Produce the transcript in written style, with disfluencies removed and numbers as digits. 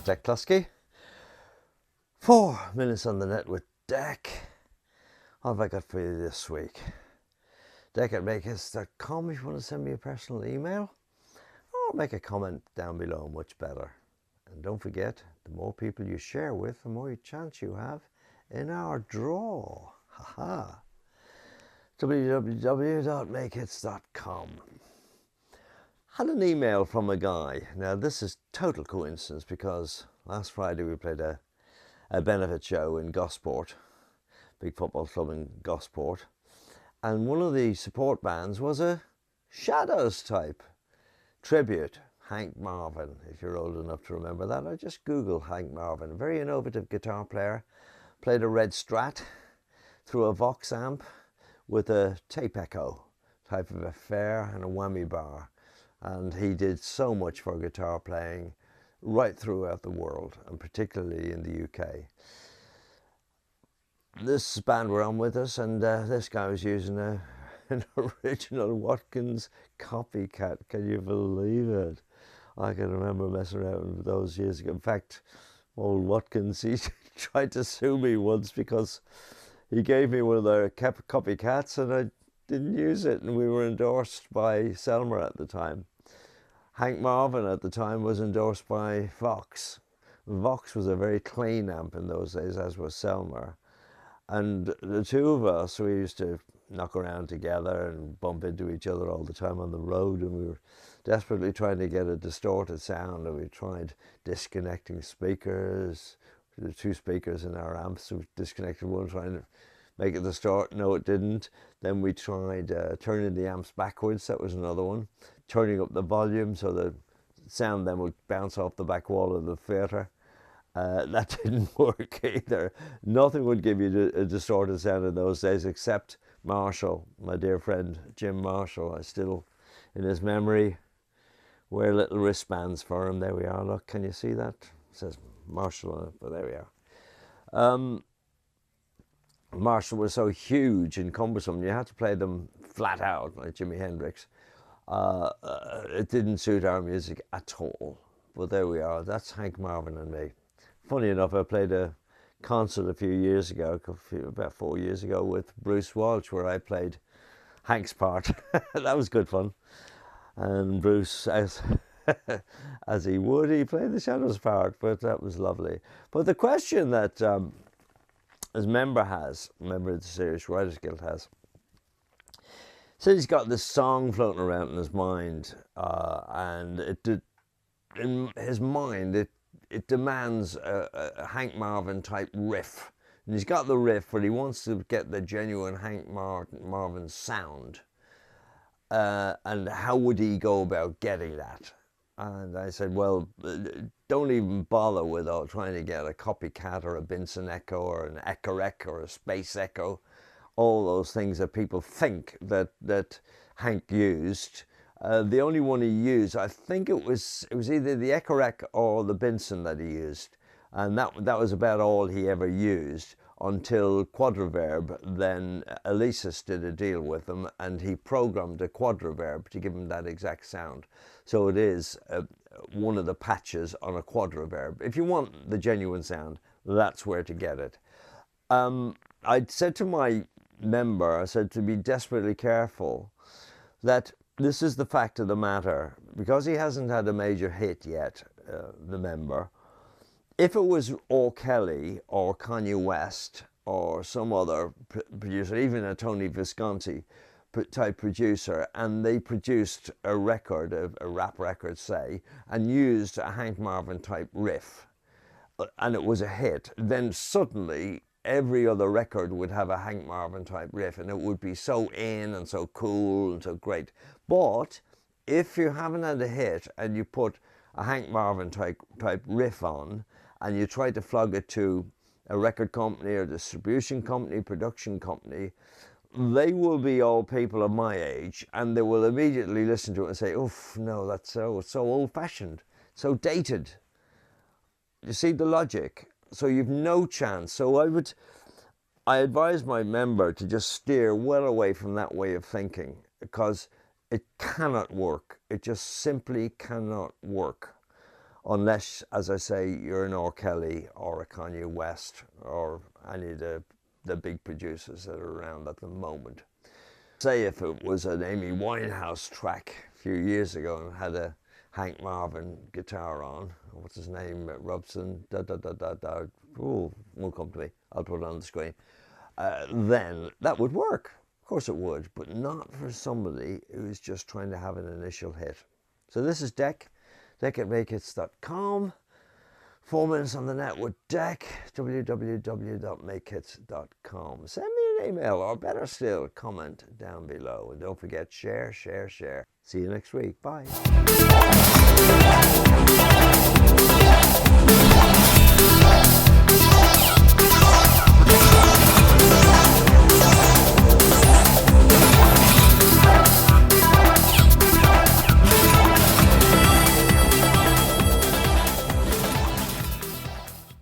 Deck Klusky. 4 minutes on the net with Deck. What have I got for you this week? Deck@makehits.com if you want to send me a personal email, or make a comment down below, much better. And don't forget, the more people you share with, the more chance you have in our draw. Haha. www.makehits.com. Had an email from a guy. Now this is total coincidence because last Friday we played a benefit show in Gosport, big football club in Gosport, and one of the support bands was a Shadows type tribute. Hank Marvin, if you're old enough to remember that, I just Googled Hank Marvin. A very innovative guitar player, played a red Strat through a Vox amp with a tape echo type of affair and a whammy bar. And he did so much for guitar playing right throughout the world, and particularly in the UK. This band were on with us, and this guy was using an original Watkins copycat. Can you believe it? I can remember messing around with those years ago. In fact, old Watkins, he tried to sue me once because he gave me one of their copycats and I didn't use it, and we were endorsed by Selmer at the time. Hank Marvin at the time was endorsed by Vox. Vox was a very clean amp in those days, as was Selmer. And the two of us, we used to knock around together and bump into each other all the time on the road, and we were desperately trying to get a distorted sound, and we tried disconnecting speakers. There were 2 speakers in our amps, so we disconnected one, trying to make it distort. No, it didn't. Then we tried turning the amps backwards. That was another one. Turning up the volume so the sound then would bounce off the back wall of the theatre. That didn't work either. Nothing would give you a distorted sound in those days except Marshall, my dear friend Jim Marshall. I still, in his memory, wear little wristbands for him. There we are. Look, can you see that? It says Marshall on it, but there we are. Marshall was so huge and cumbersome, you had to play them flat out like Jimi Hendrix. It didn't suit our music at all. But there we are. That's Hank Marvin and me. Funny enough, I played a concert a few years ago, about 4 years ago, with Bruce Welsh, where I played Hank's part. That was good fun. And Bruce, as he would, he played the Shadows part, but that was lovely. But the question that his member of the Serious Writers Guild has, so he's got this song floating around in his mind, and in his mind it demands a Hank Marvin type riff, and he's got the riff, but he wants to get the genuine Hank Marvin sound. And how would he go about getting that? And I said, well, don't even bother with trying to get a copycat or a Binson Echo or an Echo or a Space Echo, all those things that people think that Hank used. The only one he used, I think it was either the Echo or the Binson that he used, and that was about all he ever used until Quadraverb. Then Elisis did a deal with him, and he programmed a Quadraverb to give him that exact sound. So it is one of the patches on a Quadraverb. If you want the genuine sound, that's where to get it. I said to my member, I said to be desperately careful that this is the fact of the matter, because he hasn't had a major hit yet, the member. If it was R. Kelly or Kanye West or some other producer, even a Tony Visconti type producer, and they produced a record, a rap record, say, and used a Hank Marvin type riff, and it was a hit, then suddenly every other record would have a Hank Marvin type riff, and it would be so in and so cool and so great. But if you haven't had a hit and you put a Hank Marvin type riff on, and you try to flog it to a record company or distribution company, production company, they will be all people of my age, and they will immediately listen to it and say, oof, no, that's so old-fashioned, so dated. You see the logic? So you've no chance. So I advise my member to just steer well away from that way of thinking, because it cannot work. It just simply cannot work. unless, as I say, you're an R. Kelly or a Kanye West or any of the big producers that are around at the moment. Say if it was an Amy Winehouse track a few years ago and had a Hank Marvin guitar on, what's his name, Robson, ooh, won't come to me, I'll put it on the screen, then that would work. Of course it would, but not for somebody who's just trying to have an initial hit. So this is Dec at makehits.com. 4 minutes on the net with Dec, www.makehits.com. Send me an email, or better still, comment down below. And don't forget, share, share, share. See you next week. Bye.